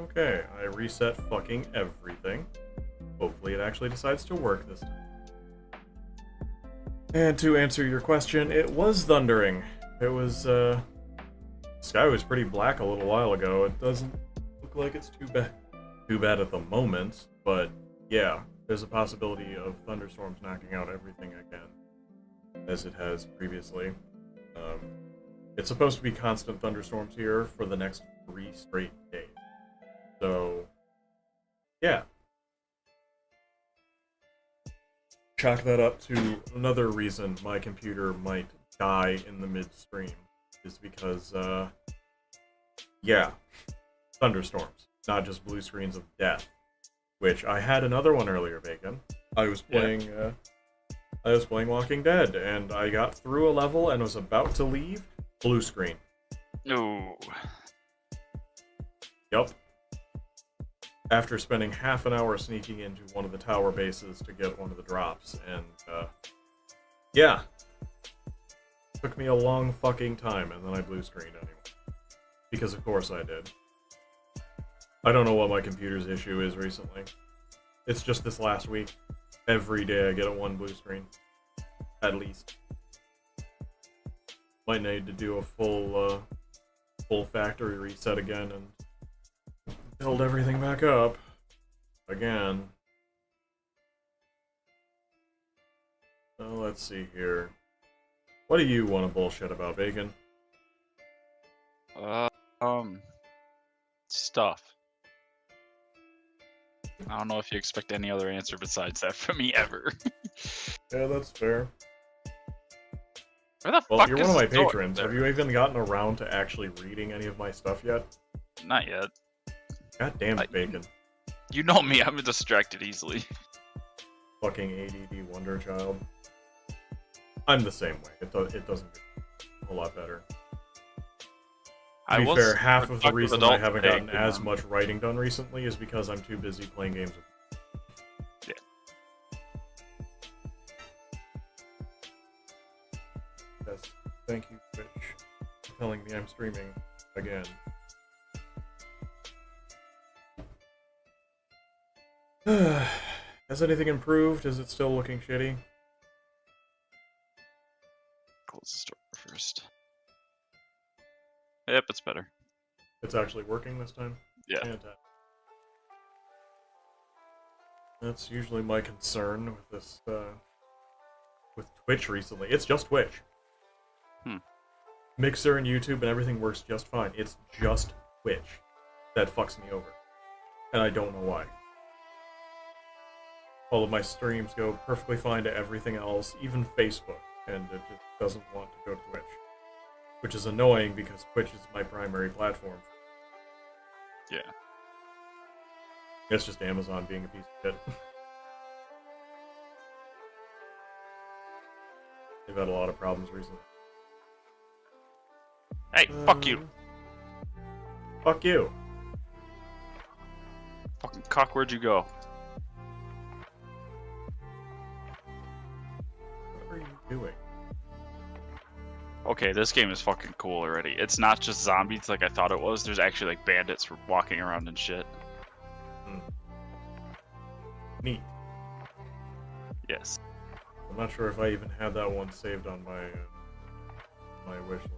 Okay, I reset fucking everything. Hopefully it actually decides to work this time. And to answer your question, it was thundering. It was, sky was pretty black a little while ago. It doesn't look like it's too bad at the moment, but yeah, there's a possibility of thunderstorms knocking out everything again, as it has previously. It's supposed to be constant thunderstorms here for the next 3 straight days. So, yeah. Chalk that up to another reason my computer might die in the midstream, is because, yeah, thunderstorms, not just blue screens of death. Which I had another one earlier, Bacon. I was playing Walking Dead, and I got through a level and was about to leave. Blue screen. No. Yup. After spending half an hour sneaking into one of the tower bases to get one of the drops, and, yeah. Took me a long fucking time, and then I blue screened anyway. Because of course I did. I don't know what my computer's issue is recently. It's just this last week. Every day I get a one blue screen. At least. Might need to do a full factory reset again and build everything back up. Again. So let's see here. What do you want to bullshit about, Bacon? Stuff. I don't know if you expect any other answer besides that from me ever. Yeah, that's fair. Where the Well, fuck you're is one of my this door patrons. there? Have you even gotten around to actually reading any of my stuff yet? Not yet. God damn it, Bacon. You know me, I'm distracted easily. Fucking ADD wonder child. I'm the same way. It doesn't get a lot better. To be fair, half of the reason I haven't gotten as much writing done recently is because I'm too busy playing games with... Yeah. Yes. Thank you, Twitch, for telling me I'm streaming again. Has anything improved? Is it still looking shitty? Close the store first. Yep, it's better. It's actually working this time? Yeah. Fantastic. That's usually my concern with this, with Twitch recently. It's just Twitch. Mixer and YouTube and everything works just fine. It's just Twitch that fucks me over. And I don't know why. All of my streams go perfectly fine to everything else, even Facebook, and it just doesn't want to go to Twitch. Which is annoying because Twitch is my primary platform. Yeah. It's just Amazon being a piece of shit. They've had a lot of problems recently. Hey, fuck you. Fuck you. Fucking cock, where'd you go? What are you doing? Okay, this game is fucking cool already. It's not just zombies like I thought it was. There's actually like bandits walking around and shit. Neat. Yes. I'm not sure if I even had that one saved on my my wish list.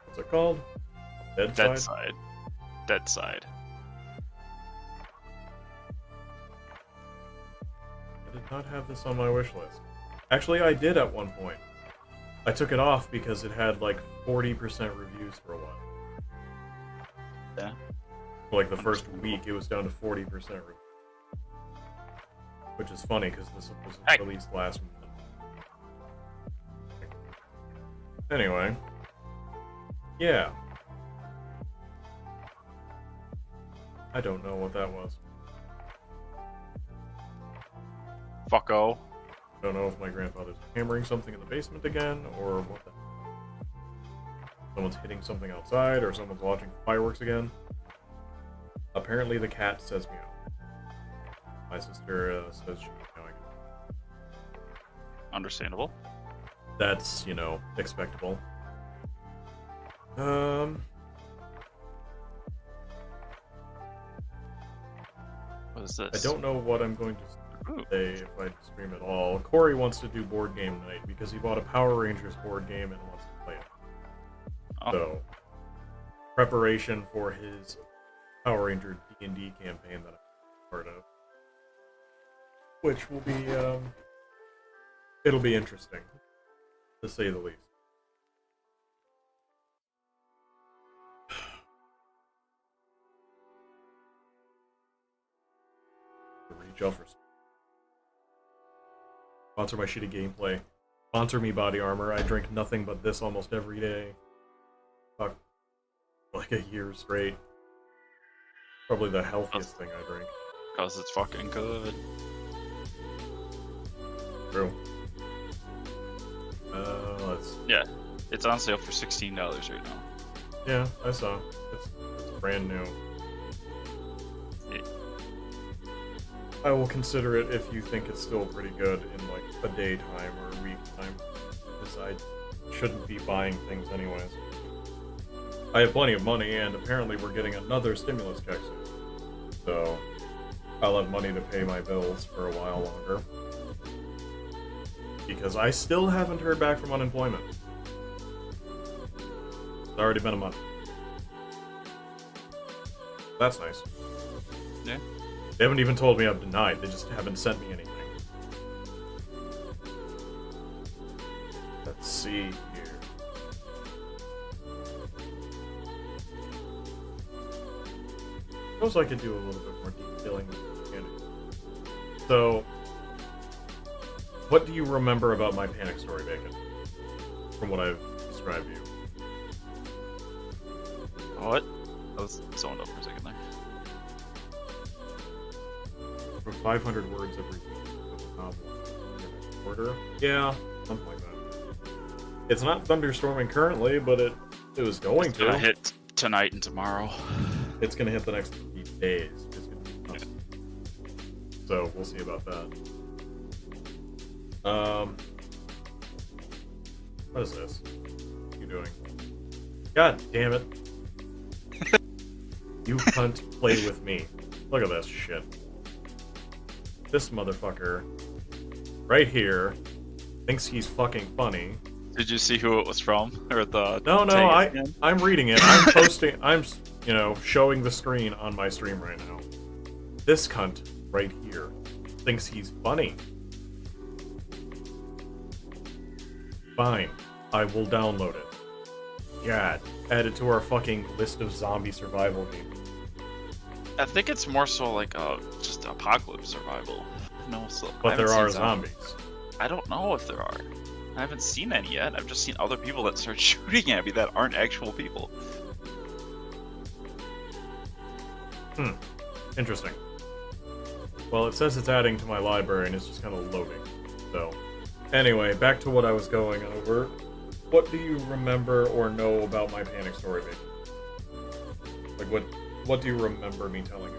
What's it called? Dead Dead Side? side. Dead side. I did not have this on my wish list. Actually, I did at one point. I took it off because it had like 40% reviews for a while. Yeah. For like the first week, it was down to 40% reviews. Which is funny because this was released last month. Anyway. Yeah. I don't know what that was. Fucko. Don't know if my grandfather's hammering something in the basement again, or what the... Someone's hitting something outside, or someone's watching fireworks again. Apparently the cat says meow. My sister says she's meowing. Understandable. That's, you know, expectable. What is I this? don't know what I'm going to Ooh. say if I stream at all. Corey wants to do board game night because he bought a Power Rangers board game and wants to play it. Oh. So, preparation for his Power Ranger D&D campaign that I'm part of, which will be it'll be interesting, to say the least. Reach out for sponsor my shitty gameplay. Sponsor me, Body Armor. I drink nothing but this almost every day. Fuck, like a year straight. Probably the healthiest thing I drink. Because it's fucking good. True. Let's. Yeah, it's on sale for $16 right now. Yeah, I saw. It's brand new. Yeah. I will consider it if you think it's still pretty good in like a daytime or a week time, because I shouldn't be buying things anyways. I have plenty of money, and apparently we're getting another stimulus check soon. So I'll have money to pay my bills for a while longer. Because I still haven't heard back from unemployment. It's already been a month. That's nice. Yeah. They haven't even told me I'm denied, they just haven't sent me anything. Let's see here. Suppose I could do a little bit more detailing with the mechanics. So, what do you remember about my panic story, Bacon? From what I've described to you. What? I was zoned up for a second there. From 500 words every week of a novel. Order? Yeah, something like that. It's not thunderstorming currently, but it was going It's to. gonna hit tonight and tomorrow. It's gonna hit the next 3 days. It's gonna be nuts. So we'll see about that. What is this? What are you doing? God damn it. You cunt play with me. Look at this shit. This motherfucker right here thinks he's fucking funny. Did you see who it was from? Or the No, tag again? I'm reading it. I'm posting, I'm, showing the screen on my stream right now. This cunt right here thinks he's funny. Fine. I will download it. God. Add it to our fucking list of zombie survival games. I think it's more so like just apocalypse survival. No, so But there are zombies. I don't know if there are. I haven't seen any yet. I've just seen other people that start shooting at me that aren't actual people. Interesting. Well, it says it's adding to my library and it's just kind of loading. So, anyway, back to what I was going over. What do you remember or know about my panic story, baby? Like, what do you remember me telling you?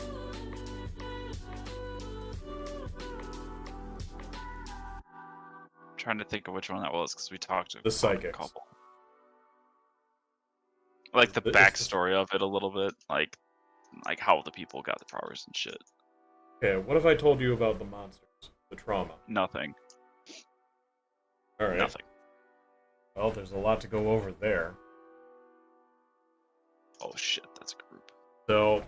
I'm trying to think of which one that was because we talked to The a psychics. couple. Like the Is backstory of it a little bit, like how the people got the powers and shit. Okay, what if I told you about the monsters? The trauma? Nothing. Alright. Nothing. Well, there's a lot to go over there. Oh shit, that's a group. So,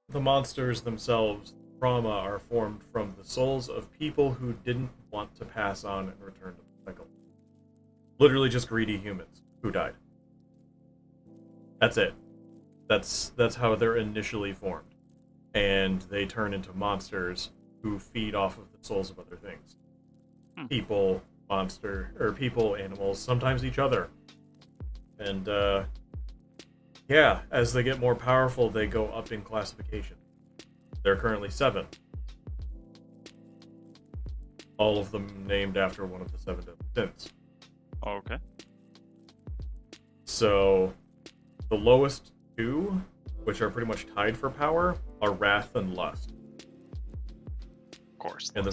the monsters themselves, trauma, are formed from the souls of people who didn't want to pass on and return to the cycle. Literally just greedy humans who died. That's it. That's how they're initially formed. And they turn into monsters who feed off of the souls of other things. People, people, animals, sometimes each other. And, yeah, as they get more powerful, they go up in classification. There are currently 7. All of them named after one of the 7 deadly sins. Oh, okay. So, the lowest 2, which are pretty much tied for power, are wrath and lust. Of course. And the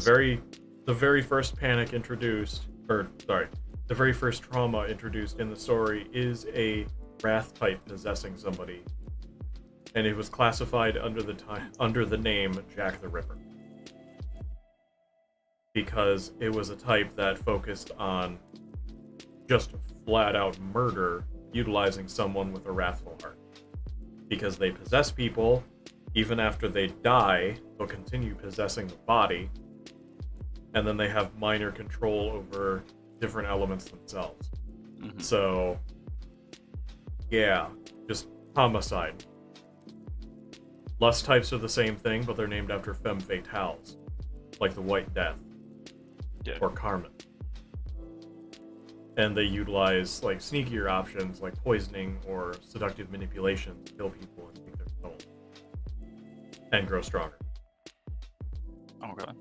very first panic introduced, the very first trauma introduced in the story is a wrath type possessing somebody, and it was classified under the name Jack the Ripper, because it was a type that focused on just flat out murder, utilizing someone with a wrathful heart. Because they possess people, even after they die, they'll continue possessing the body, and then they have minor control over different elements themselves. Mm-hmm. So, yeah, just homicide. Lust types are the same thing, but they're named after femme fatales, like the White Death, or Carmen. And they utilize like sneakier options like poisoning or seductive manipulation to kill people and take their soul. And grow stronger. Okay.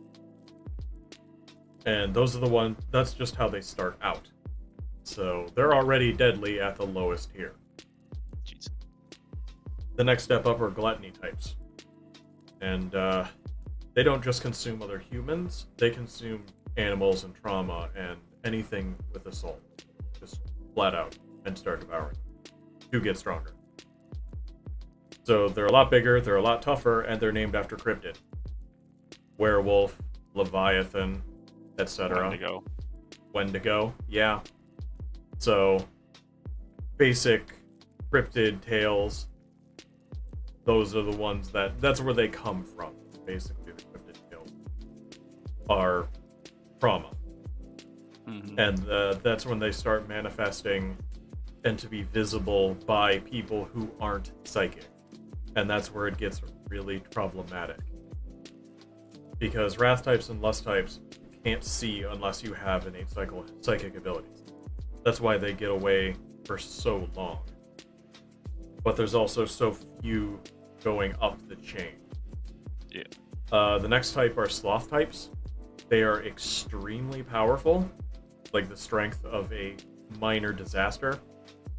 And those are the ones, that's just how they start out. So they're already deadly at the lowest tier. Jeez. The next step up are gluttony types. And they don't just consume other humans, they consume animals and trauma and anything with a soul. Just flat out and start devouring to get stronger. So they're a lot bigger, they're a lot tougher, and they're named after cryptid. Werewolf, Leviathan, etc. Wendigo. Wendigo, yeah. So, basic cryptid tales, those are the ones that's where they come from. Basically, the cryptid tales are trauma. Mm-hmm. And that's when they start manifesting and to be visible by people who aren't psychic. And that's where it gets really problematic. Because wrath types and lust types you can't see unless you have innate psychic abilities. That's why they get away for so long. But there's also so few going up the chain. Yeah. The next type are sloth types. They are extremely powerful, like the strength of a minor disaster.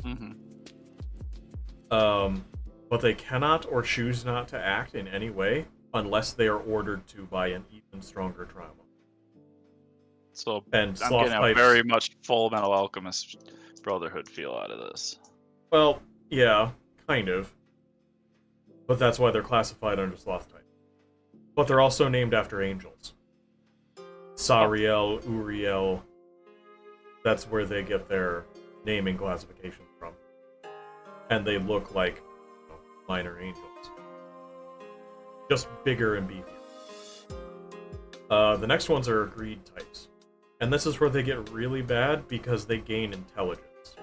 Mm-hmm. But they cannot or choose not to act in any way unless they are ordered to by an even stronger trauma. So and I'm sloth getting a types, very much Full Metal Alchemist Brotherhood feel out of this. well, yeah, kind of. But that's why they're classified under sloth type. But they're also named after angels. Sariel, Uriel, that's where they get their naming classification from. And they look like minor angels. Just bigger and beefier. The next ones are greed types. And this is where they get really bad because they gain intelligence.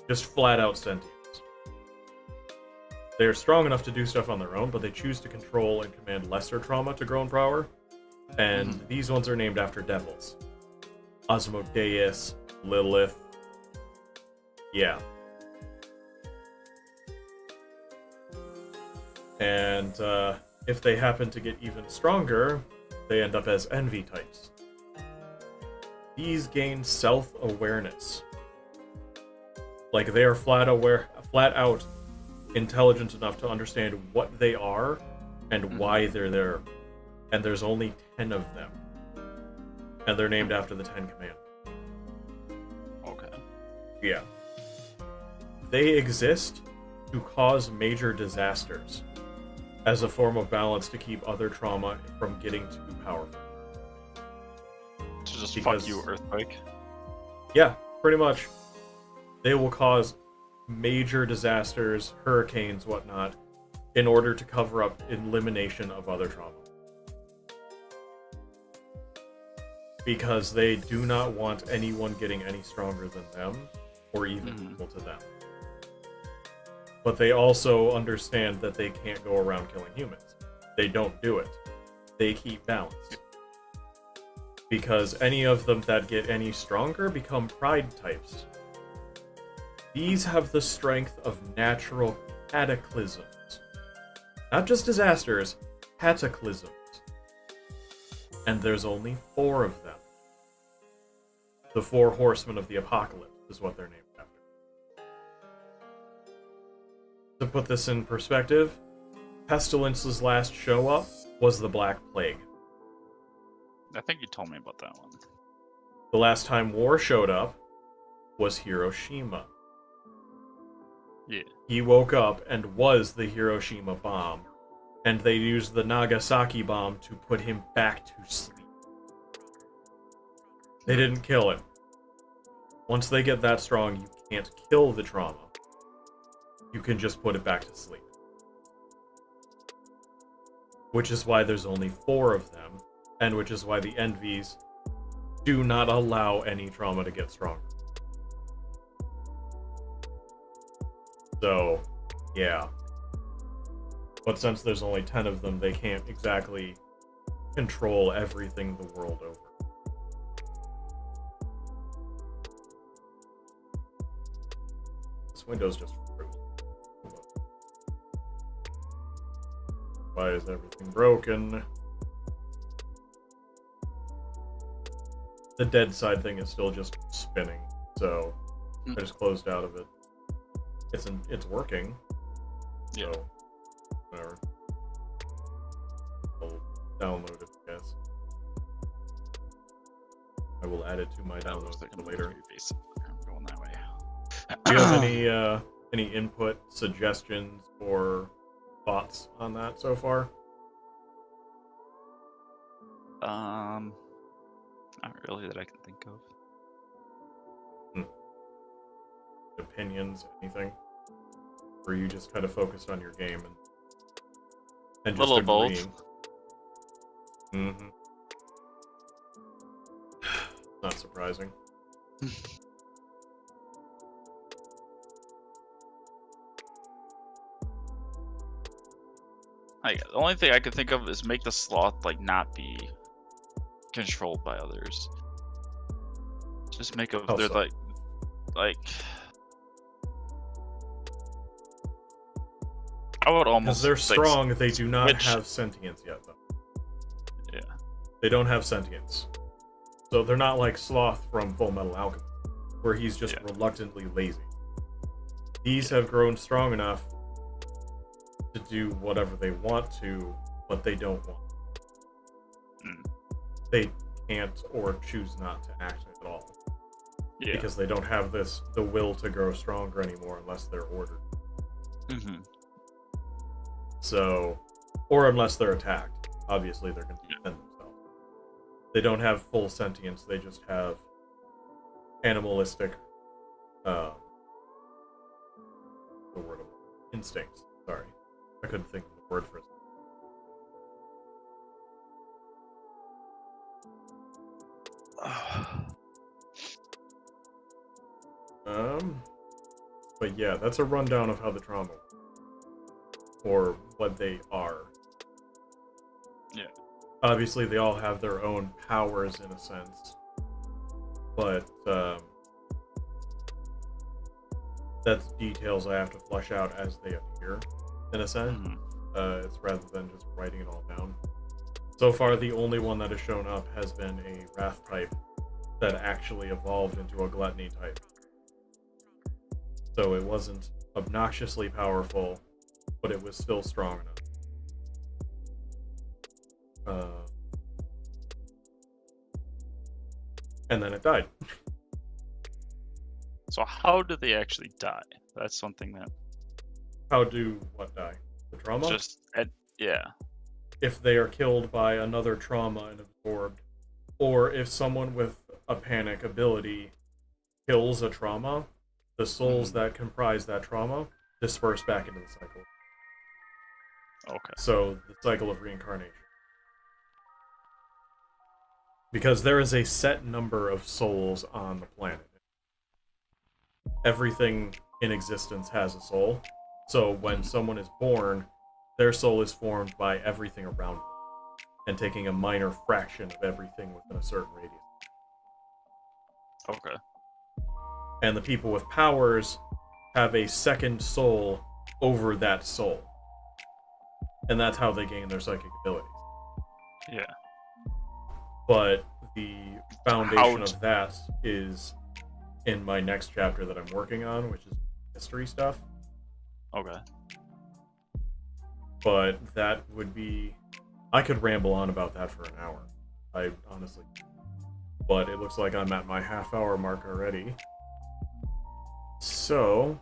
Just flat out sentience. They are strong enough to do stuff on their own, but they choose to control and command lesser trauma to grow in power. And these ones are named after devils. Asmodeus, Lilith. Yeah. And if they happen to get even stronger, they end up as envy types. These gain self-awareness. Like, they are flat out intelligent enough to understand what they are and why they're there. And there's only 10 of them. And they're named after the 10 Commandments. Okay. Yeah. They exist to cause major disasters as a form of balance to keep other trauma from getting too powerful. To just fuck you, Earthquake. Yeah, pretty much. They will cause major disasters, hurricanes, whatnot, in order to cover up elimination of other trauma. Because they do not want anyone getting any stronger than them, or even equal to them. But they also understand that they can't go around killing humans. They don't do it. They keep balance. Because any of them that get any stronger become pride types. These have the strength of natural cataclysms. Not just disasters, cataclysms. And there's only 4 of them. The 4 horsemen of the apocalypse is what they're named after. To put this in perspective, Pestilence's last show up was the Black Plague. I think you told me about that one. The last time war showed up was Hiroshima. Yeah. He woke up and was the Hiroshima bomb, and they used the Nagasaki bomb to put him back to sleep. They didn't kill him. Once they get that strong, you can't kill the trauma. You can just put it back to sleep. Which is why there's only 4 of them, and which is why the Envies do not allow any trauma to get stronger. So, yeah. But since there's only 10 of them, they can't exactly control everything the world over. This window's just frozen. Why is everything broken? The dead side thing is still just spinning, so I just closed out of it. It's working. Yeah. So, whatever. I'll download it, I guess. I will add it to my downloads for later. I'm going that way. Do you have any input, suggestions, or thoughts on that so far? Not really that I can think of. Opinions, anything? Or are you just kind of focused on your game and A just little agreeing? both. Mm-hmm. Not surprising. The only thing I could think of is make the sloth like not be controlled by others. Just make them they're so? like I would almost Because they're strong, like, they do not have sentience yet, though. Yeah. They don't have sentience. So they're not like Sloth from Full Metal Alchemist, where he's just reluctantly lazy. These have grown strong enough to do whatever they want to, but they don't want to. They can't or choose not to act at all. Yeah. Because they don't have the will to grow stronger anymore unless they're ordered. Mm-hmm. So, or unless they're attacked. Obviously, they're going to defend themselves. They don't have full sentience. They just have animalistic, instincts. Sorry, I couldn't think of the word for it. But yeah, that's a rundown of how the trauma works. Or what they are. Yeah. Obviously, they all have their own powers in a sense. But, that's details I have to flesh out as they appear, in a sense. Mm-hmm. It's rather than just writing it all down. So far, the only one that has shown up has been a Wrath type that actually evolved into a Gluttony type. So it wasn't obnoxiously powerful, but it was still strong enough. And then it died. So how do they actually die? That's something that... How do what die? The trauma? Yeah. If they are killed by another trauma and absorbed, or if someone with a panic ability kills a trauma, the souls that comprise that trauma disperse back into the cycle. Okay. So, the cycle of reincarnation. Because there is a set number of souls on the planet. Everything in existence has a soul. So when someone is born, their soul is formed by everything around them, and taking a minor fraction of everything within a certain radius. Okay. And the people with powers have a second soul over that soul. And that's how they gain their psychic abilities. Yeah. But the foundation of that is in my next chapter that I'm working on, which is history stuff. Okay. But that would be... I could ramble on about that for an hour. I honestly... But it looks like I'm at my half-hour mark already. So...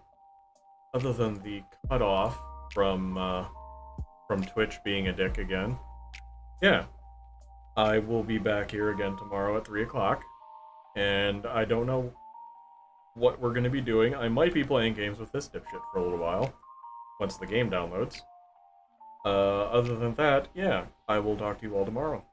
other than the cutoff from Twitch being a dick again, yeah, I will be back here again tomorrow at 3 o'clock, and I don't know what we're going to be doing. I might be playing games with this dipshit for a little while, once the game downloads. Other than that, yeah, I will talk to you all tomorrow.